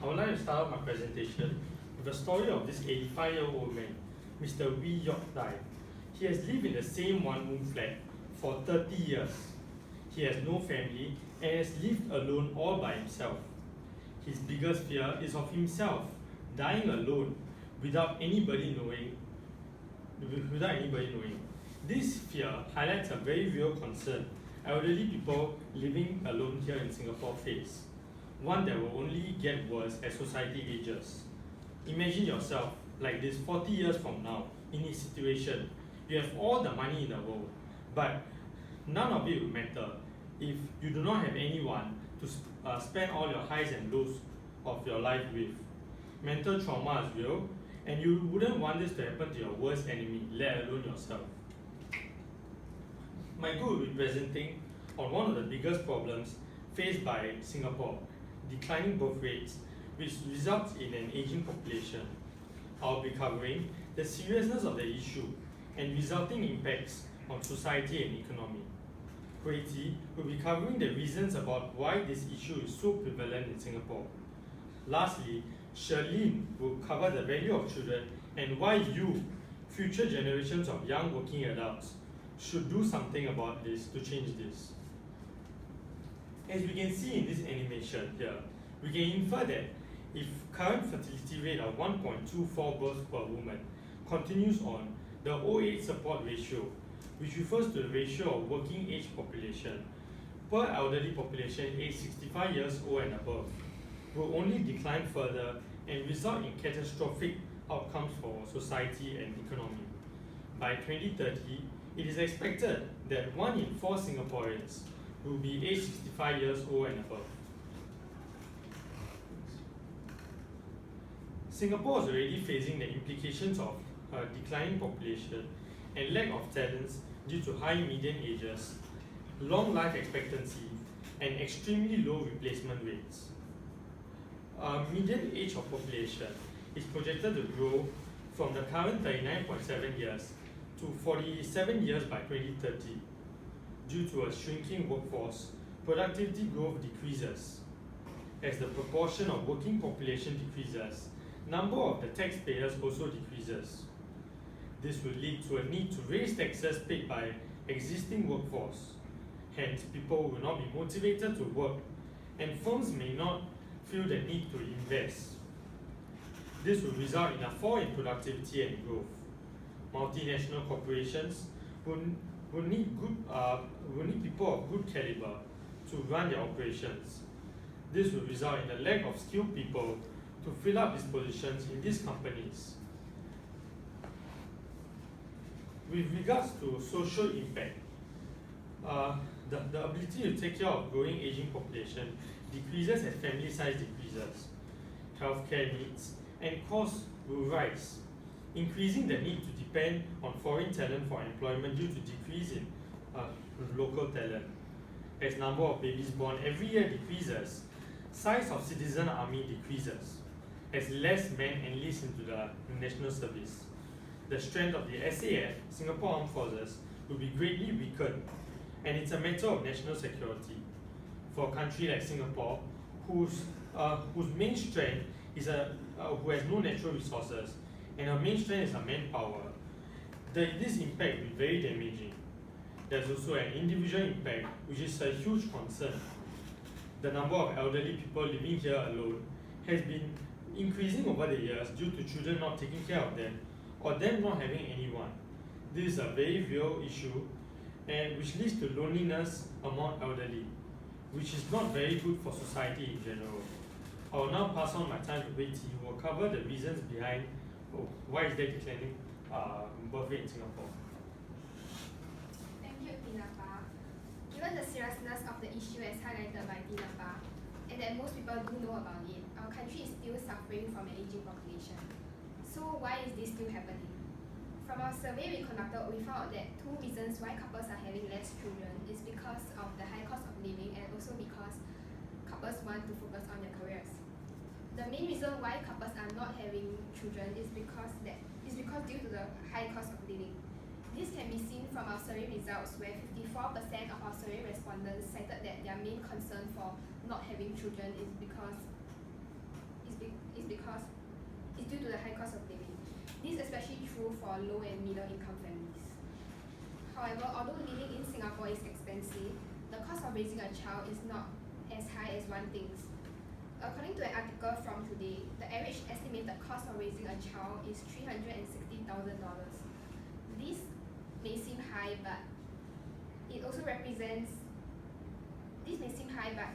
I would like to start off my presentation with a story of this 85-year-old man, Mr. Wee Yok Tai. He has lived in the same one-room flat for 30 years. He has no family and has lived alone all by himself. His biggest fear is of himself dying alone without anybody knowing. This fear highlights a very real concern elderly people living alone here in Singapore face, one that will only get worse as society ages. Imagine yourself like this 40 years from now in his situation. You have all the money in the world, but none of it will matter if you do not have anyone to spend all your highs and lows of your life with. Mental trauma is real, and you wouldn't want this to happen to your worst enemy, let alone yourself. My group will be presenting on one of the biggest problems faced by Singapore, declining birth rates, which results in an aging population. I'll be covering the seriousness of the issue and resulting impacts on society and economy. Hui Ti will be covering the reasons about why this issue is so prevalent in Singapore. Lastly, Sherlyn will cover the value of children and why you, future generations of young working adults, should do something about this to change this. As we can see in this animation here, we can infer that if current fertility rate of 1.24 births per woman continues on, the O8 support ratio, which refers to the ratio of working age population per elderly population aged 65 years old and above, will only decline further and result in catastrophic outcomes for society and economy. By 2030, it is expected that 1 in 4 Singaporeans will be aged 65 years old and above. Singapore is already facing the implications of a declining population and lack of talents due to high median ages, long life expectancy, and extremely low replacement rates. Median age of population is projected to grow from the current 39.7 years to 47 years by 2030. Due to a shrinking workforce, productivity growth decreases. As the proportion of working population decreases, number of the taxpayers also decreases. This will lead to a need to raise taxes paid by existing workforce. Hence, people will not be motivated to work, and firms may not feel the need to invest. This will result in a fall in productivity and growth. Multinational corporations will need people of good caliber to run their operations. This will result in the lack of skilled people to fill up these positions in these companies. With regards to social impact, the ability to take care of growing aging population decreases as family size decreases. Healthcare needs and costs will rise, increasing the need to depend on foreign talent for employment due to decrease in local talent. As number of babies born every year decreases, size of citizen army decreases, as less men enlist into the national service. The strength of the SAF, Singapore Armed Forces, will be greatly weakened, and it's a matter of national security. For a country like Singapore, whose main strength is who has no natural resources, and our main strength is our manpower, this impact will be very damaging. There's also an individual impact, which is a huge concern. The number of elderly people living here alone has been increasing over the years due to children not taking care of them or them not having anyone. This is a very real issue, and which leads to loneliness among elderly, which is not very good for society in general. I will now pass on my time to Hui Ti, who will cover the reasons behind why is there declining birth rate in Singapore. Thank you, Tinapa. Given the seriousness of the issue as highlighted by Tinapa, and that most people do know about it, our country is still suffering from an aging population. So why is this still happening? From our survey we conducted, we found that 2 reasons why couples are having less children is because of the high cost of living and also because couples want to focus on their careers. The main reason why couples are not having children is because due to the high cost of living. This can be seen from our survey results, where 54% of our survey respondents cited that their main concern for not having children is because due to the high cost of living. This is especially true for low and middle income families. However, although living in Singapore is expensive, the cost of raising a child is not as high as one thinks. According to an article from Today, the average estimated cost of raising a child is $360,000. This may seem high, but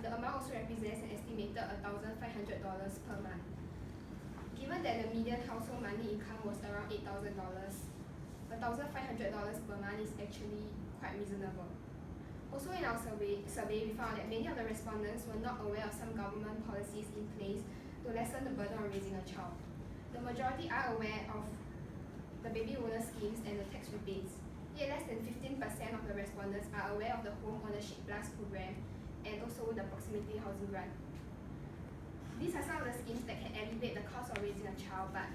the amount also represents an estimated $1,500 per month. Given that the median household monthly income was around $8,000, $1,500 per month is actually quite reasonable. Also in our survey, we found that many of the respondents were not aware of some government policies in place to lessen the burden of raising a child. The majority are aware of the baby bonus schemes and the tax rebates, yet less than 15% of the respondents are aware of the Home Ownership Plus program and also the Proximity Housing Grant. These are some of the schemes that can alleviate the cost of raising a child, but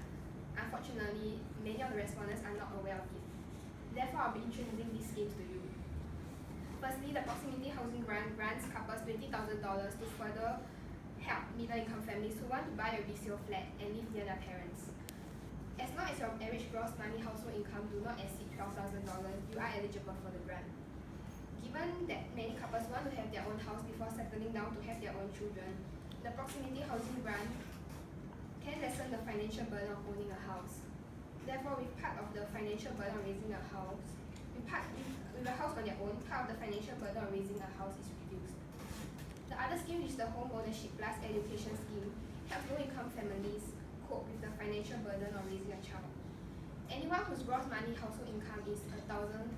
unfortunately, many of the respondents are not aware of it. Therefore, I'll be introducing these schemes to you. Firstly, the Proximity Housing Grant grants couples $20,000 to further help middle-income families who want to buy a resale flat and live near their parents. As long as your average gross monthly household income do not exceed $12,000, you are eligible for the grant. Given that many couples want to have their own house before settling down to have their own children, the Proximity Housing Grant can lessen the financial burden of owning a house. Therefore, with part of the financial burden of raising a house, with a house on their own, part of the financial burden of raising a house is reduced. The other scheme, which is the Home Ownership Plus Education Scheme, helps low-income families cope with the financial burden of raising a child. Anyone whose gross monthly household income is $1,700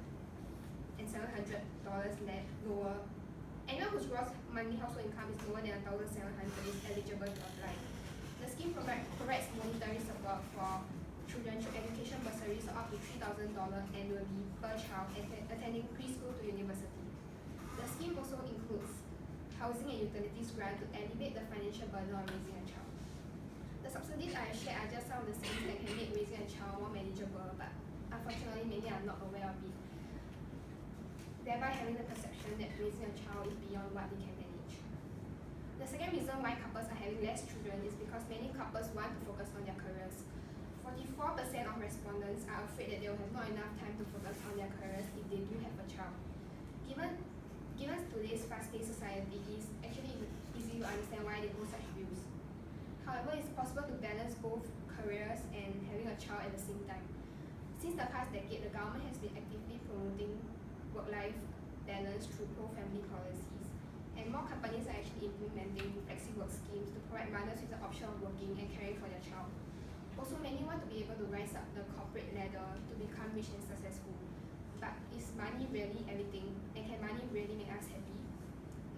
lower, anyone whose gross monthly household income is lower than $1,700 is eligible to apply. The scheme provides monetary support for children through education bursaries of up to $3,000 annually per child attending preschool to university. The scheme also includes housing and utilities grant to alleviate the financial burden of raising a child. The subsidies I have shared are just some of the schemes that can make raising a child more manageable, but unfortunately many are not aware of it, thereby having the perception that raising a child is beyond what they can manage. The second reason why couples are having less children is because many couples want to focus on their careers. 44% of respondents are afraid that they will have not enough time to focus on their careers if they do have a child. Given today's fast-paced society, it is actually easy to understand why they hold such views. However, it's possible to balance both careers and having a child at the same time. Since the past decade, the government has been actively promoting work-life balance through pro-family policies, and more companies are actually implementing flexi-work schemes to provide mothers with the option of working and caring for their child. Also, many want to be able to rise up the corporate ladder to become rich and successful. But is money really everything? And can money really make us happy?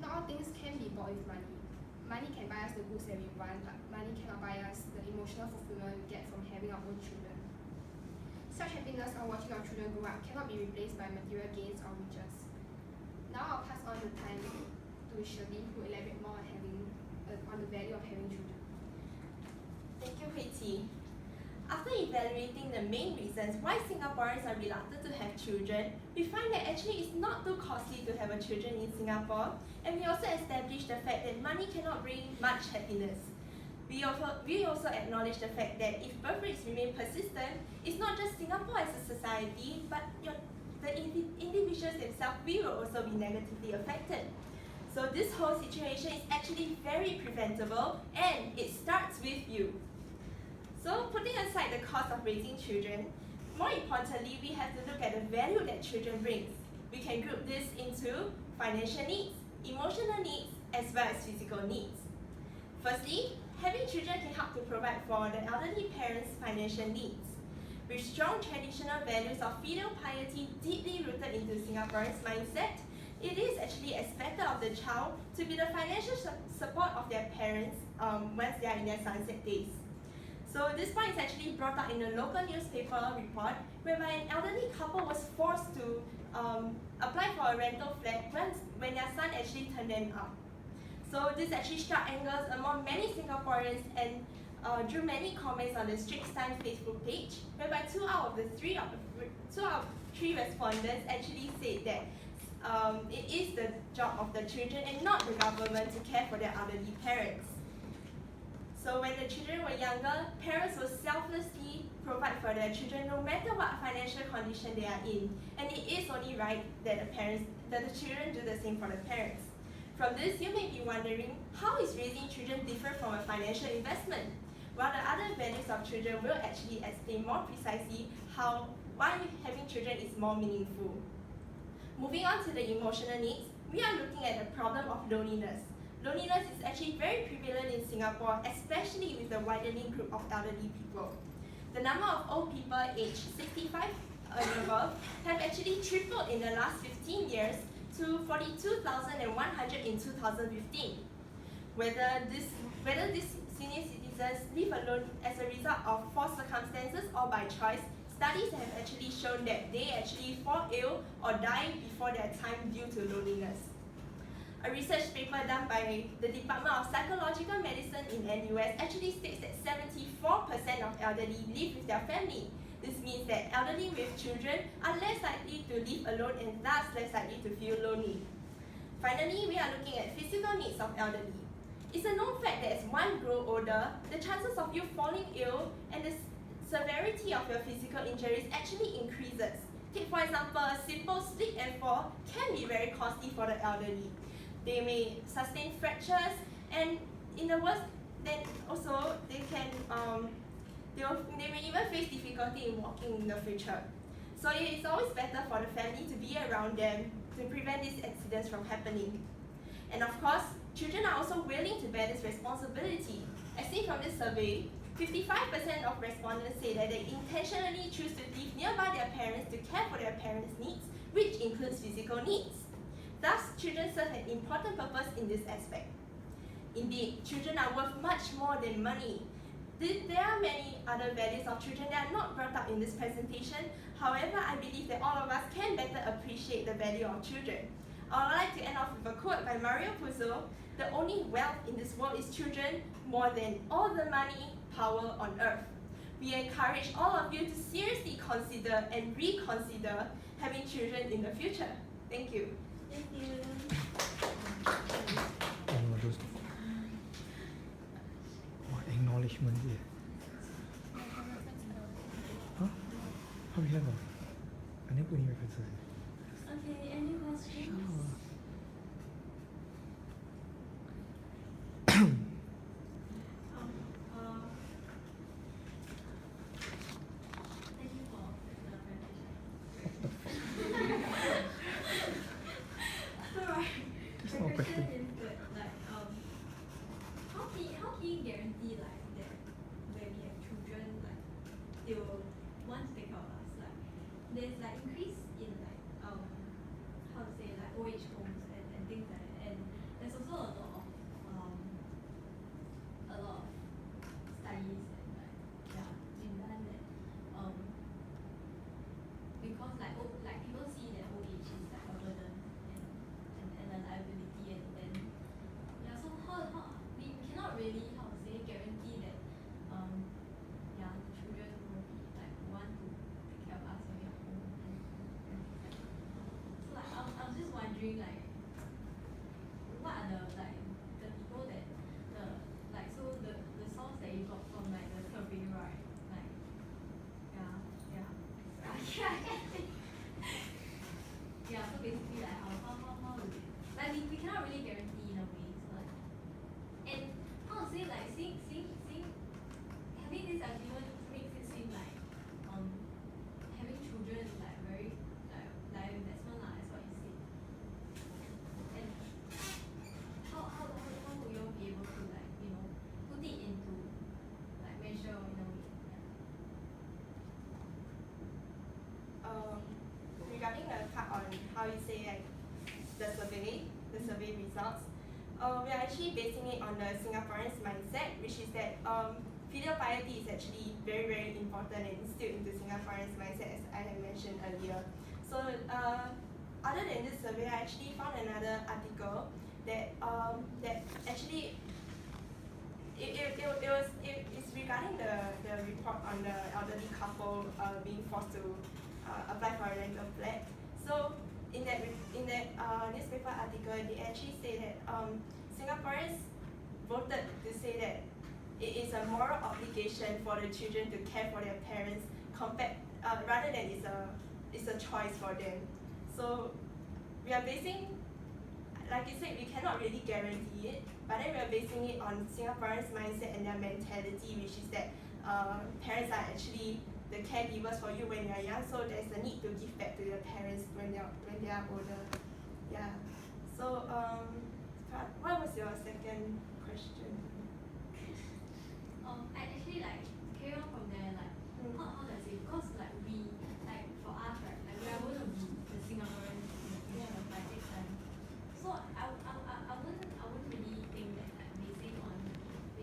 Not all things can be bought with money. Money can buy us the goods that we want, but money cannot buy us the emotional fulfillment we get from having our own children. Such happiness of watching our children grow up cannot be replaced by material gains or riches. Now I'll pass on the time to Shirley, who will elaborate more on the value of having children. Thank you, Hui Qi. After evaluating the main reasons why Singaporeans are reluctant to have children, we find that actually it's not too costly to have a children in Singapore, and we also established the fact that money cannot bring much happiness. We also acknowledge the fact that if birth rates remain persistent, it's not just Singapore as a society, but the individuals themselves will also be negatively affected. So this whole situation is actually very preventable, and it starts with you. So putting aside the cost of raising children, more importantly, we have to look at the value that children brings. We can group this into financial needs, emotional needs, as well as physical needs. Firstly, having children can help to provide for the elderly parents' financial needs. With strong traditional values of filial piety deeply rooted into Singaporeans' mindset, it is actually expected of the child to be the financial support of their parents once they are in their sunset days. So this point is actually brought up in a local newspaper report whereby an elderly couple was forced to apply for a rental flat when their son actually turned them up. So this actually struck angers among many Singaporeans and drew many comments on the Straits Times Facebook page, whereby two out of three respondents actually said that it is the job of the children and not the government to care for their elderly parents. So when the children were younger, parents will selflessly provide for their children no matter what financial condition they are in. And it is only right that the children do the same for the parents. From this, you may be wondering, how is raising children different from a financial investment? Well, the other values of children will actually explain more precisely why having children is more meaningful. Moving on to the emotional needs, we are looking at the problem of loneliness. Loneliness is actually very prevalent in Singapore, especially with the widening group of elderly people. The number of old people aged 65 and above have actually tripled in the last 15 years to 42,100 in 2015. Whether these senior citizens live alone as a result of forced circumstances or by choice, studies have actually shown that they actually fall ill or die before their time due to loneliness. A research paper done by the Department of Psychological Medicine in NUS actually states that 74% of elderly live with their family. This means that elderly with children are less likely to live alone and thus less likely to feel lonely. Finally, we are looking at physical needs of elderly. It's a known fact that as one grows older, the chances of you falling ill and the severity of your physical injuries actually increases. Take for example, a simple slip and fall can be very costly for the elderly. They may sustain fractures, and in the worst, then also they may even face difficulty in walking in the future. So it is always better for the family to be around them to prevent these accidents from happening. And of course, children are also willing to bear this responsibility. As seen from this survey, 55% of respondents say that they intentionally choose to live nearby their parents to care for their parents' needs, which includes physical needs. Thus, children serve an important purpose in this aspect. Indeed, children are worth much more than money. There are many other values of children that are not brought up in this presentation. However, I believe that all of us can better appreciate the value of children. I would like to end off with a quote by Mario Puzo: "The only wealth in this world is children, more than all the money, power on earth." We encourage all of you to seriously consider and reconsider having children in the future. Thank you. Thank you. Acknowledgement here. Huh? How we have I never put any references. Okay, any questions? Thank you for the presentation. So right, That's my not a question question. is that how can you guarantee that when we have children they will want to take care of us? There's increase in how to say old age homes and things like that, and there's also a lot of studies and been done that because people see that old age is a burden and a liability, and then so how we cannot really guarantee that the children will be want to take care of us when we are home, and so I was just wondering what are the people that the source that you got from the survey, right? So basically how we cannot really guarantee in a way, so and how to say seeing having this argument makes it seem having children is very investment as what you say. And how will you all be able to put it into measure in a way? Regarding the part on how you say the survey results, we are actually basing it on the Singaporeans' mindset, which is that filial piety is actually very, very important and instilled into Singaporeans' mindset, as I had mentioned earlier. So other than this survey, I actually found another article that actually it's regarding the report on the elderly couple being forced to apply for a rental flat. So in that newspaper article, they actually say that Singaporeans voted to say that it is a moral obligation for the children to care for their parents rather than it's a choice for them. So we are basing, like you said, we cannot really guarantee it, but then we are basing it on Singaporeans' mindset and their mentality, which is that parents are actually the caregivers for you when you are young, so there's a need to give back to your parents when they are older. Yeah. So what was your second question? I actually like carry on from there, like how do I say? Because like we, like for us, right, like we are going to be the Singaporeans in the future, like next time. So I wouldn't really think that like basing on the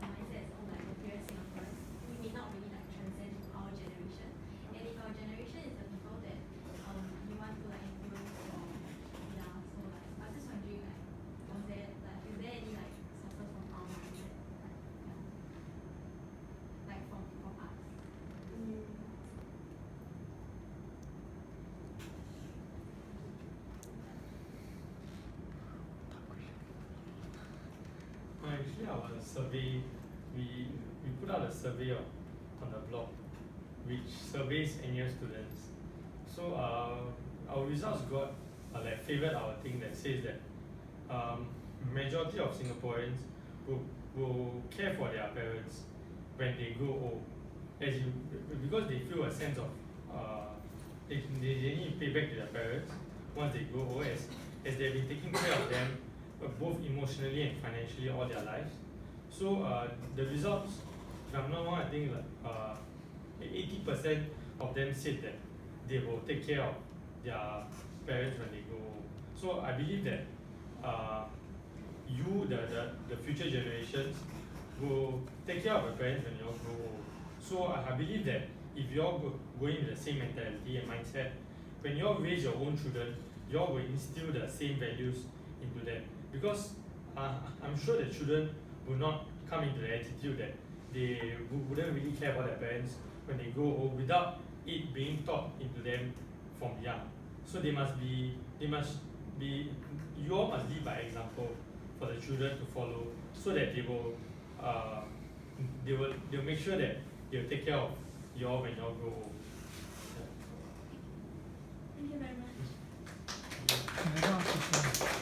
mindsets of like the previous Singaporeans, we may not really like transcend to our generation. And if our generation is the people that we want to like influence or yeah, so like I'm just wondering like is there any like sources from our mindset? Like from us. Actually, our survey, we put out a survey on the blog, which surveys NUS students. So our results got like favored our thing that says that majority of Singaporeans will care for their parents when they grow old, because they feel a sense of they need to pay back to their parents once they grow old, as they've been taking care of them both emotionally and financially all their lives. So the results, if I'm not wrong, I think like 80% of them said that they will take care of their parents when they grow old. So I believe that the future generations, will take care of your parents when you all grow old. So I believe that if you all go in with the same mentality and mindset, when you all raise your own children, you all will instill the same values into them. Because I'm sure the children will not come into the attitude that they wouldn't really care about their parents when they grow old without it being taught into them from young. So you all must lead by example for the children to follow, so that they'll make sure that they'll take care of you all when you all grow old. Thank you very much. Can I ask a question?